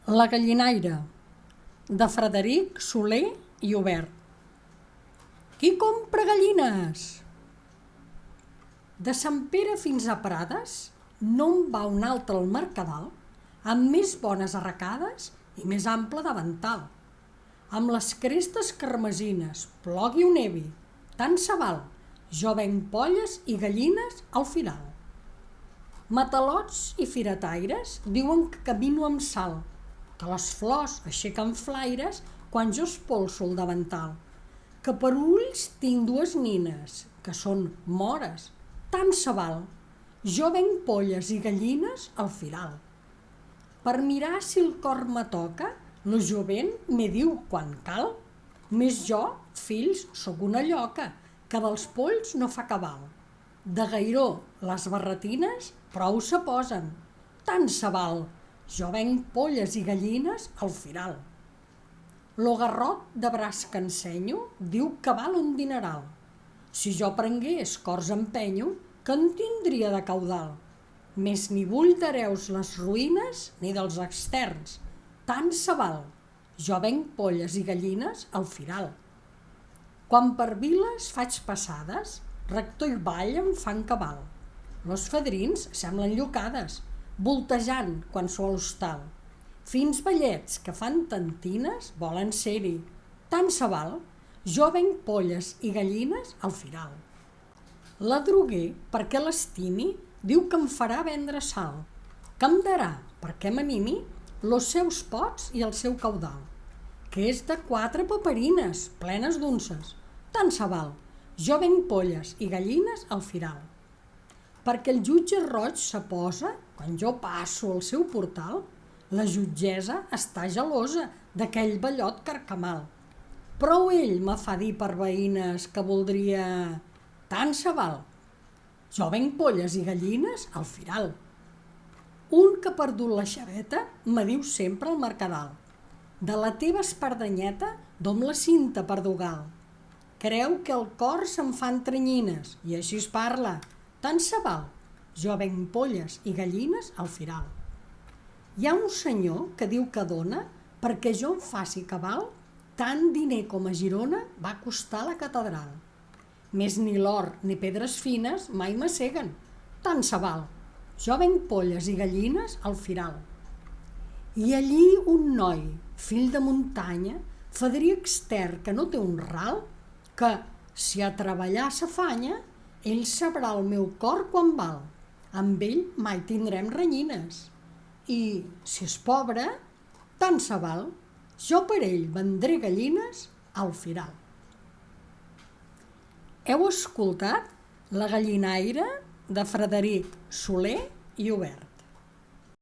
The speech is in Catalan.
La gallinaire, de Frederic Soler i Obert. Qui compra gallines? De Sant Pere fins a Prades no en va un altre al Mercadal amb més bones arracades i més ample davantal. Amb les crestes carmesines, plogui o nevi, tant se val, jo venc polles i gallines al firal. Matalots i firetaires diuen que camino amb sal, que les flors aixequen flaires quan jo espolso el davantal, que per ulls tinc dues nines, que són mores, tant se val, jo venc polles i gallines al firal. Per mirar si el cor me toca, lo jovent me diu quan cal, més jo, fills, sóc una lloca, que dels polls no fa cabal. De gairó les barretines prou se posen, tant se val, jo venc polles i gallines al firal. Lo garrot de braç que ensenyo diu que val un dineral. Si jo prengués cors empenyo, que en tindria de caudal. Més ni vull d'hereus les ruïnes ni dels externs, tant se val, jo venc polles i gallines al firal. Quan per viles faig passades, rector i ball em fan cabal. Los fadrins semblen llocades, voltejant quan sou a l'hostal. Fins ballets que fan tantines volen ser-hi, tant se val, jo venc polles i gallines al firal. L'adroguer, perquè l'estimi, diu que em farà vendre sal, que em darà, perquè m'animi, los seus pots i el seu caudal, que és de 4 paperines plenes d'unces, tant se val, jo venc polles i gallines al firal. Perquè el jutge roig se posa, quan jo passo al seu portal, la jutgessa està gelosa d'aquell ballot carcamal. Prou ell me fa dir per veïnes que voldria... tant se val, jo venc polles i gallines al firal. Un que ha perdut la xaveta me diu sempre al Mercadal: de la teva espardanyeta dom la cinta per dogal. Creu que al cor se'n fan tranyines i així es parla, tant se val, jo venc polles i gallines al firal. Hi ha un senyor que diu que dona perquè jo em faci cabal tant diner com a Girona va costar la catedral. Més ni l'or ni pedres fines mai m'asseguen, tant se val, jo venc polles i gallines al firal. I allí un noi, fill de muntanya, fadrí extern que no té un ral, que, si a treballar s'afanya, ell sabrà el meu cor quan val. Amb ell mai tindrem renyines. I, si és pobre, tant se val, jo per ell vendré gallines al firal. Heu escoltat La gallinaire, de Frederic Soler i Obert.